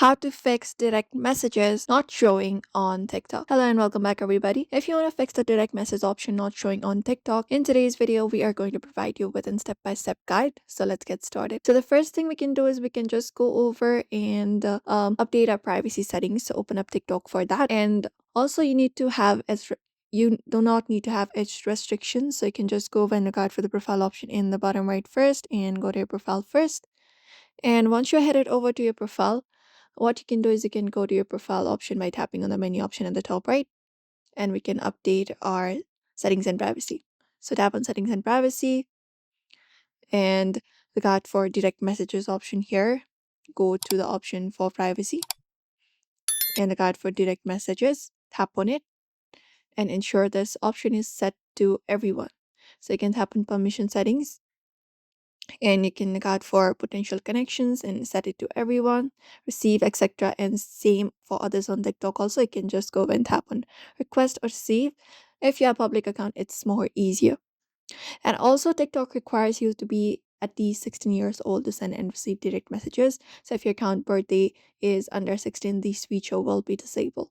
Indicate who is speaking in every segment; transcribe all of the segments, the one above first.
Speaker 1: how to fix direct messages not showing on TikTok. Hello and welcome back everybody. If you want to fix the direct message option not showing on TikTok, in today's video we are going to provide you with a step-by-step guide. So let's get started. So the first thing we can do is we can just go over and update our privacy settings. So open up TikTok for that. And also you do not need to have age restrictions. So you can just go over and look out for the profile option in the bottom right first and go to your profile first. And once you're headed over to your profile, what you can do is you can go to your profile option by tapping on the menu option at the top right, and we can update our settings and privacy. So tap on settings and privacy and look out for direct messages option here. Go to the option for privacy and look out for direct messages. Tap on it and ensure this option is set to everyone. So you can tap on permission settings and you can look out for potential connections and set it to everyone, receive, etc. And same for others on TikTok. Also, you can just go and tap on request or receive. If you have a public account, it's more easier. And also, TikTok requires you to be at least 16 years old to send and receive direct messages. So if your account birthday is under 16, this feature will be disabled.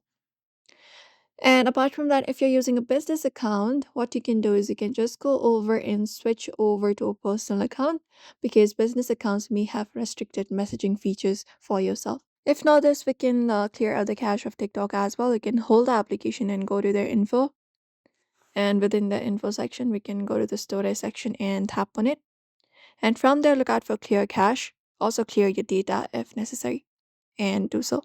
Speaker 1: And apart from that, if you're using a business account, what you can do is you can just go over and switch over to a personal account because business accounts may have restricted messaging features for yourself. If not this, we can clear out the cache of TikTok as well. You can hold the application and go to their info. And within the info section, we can go to the storage section and tap on it. And from there, look out for clear cache. Also clear your data if necessary and do so.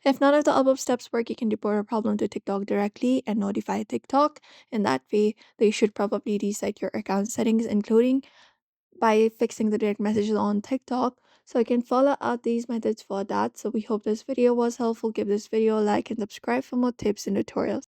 Speaker 1: If none of the above steps work, you can report a problem to TikTok directly and notify TikTok. In that way, they should probably reset your account settings, including by fixing the direct messages on TikTok. So you can follow out these methods for that. So we hope this video was helpful. Give this video a like and subscribe for more tips and tutorials.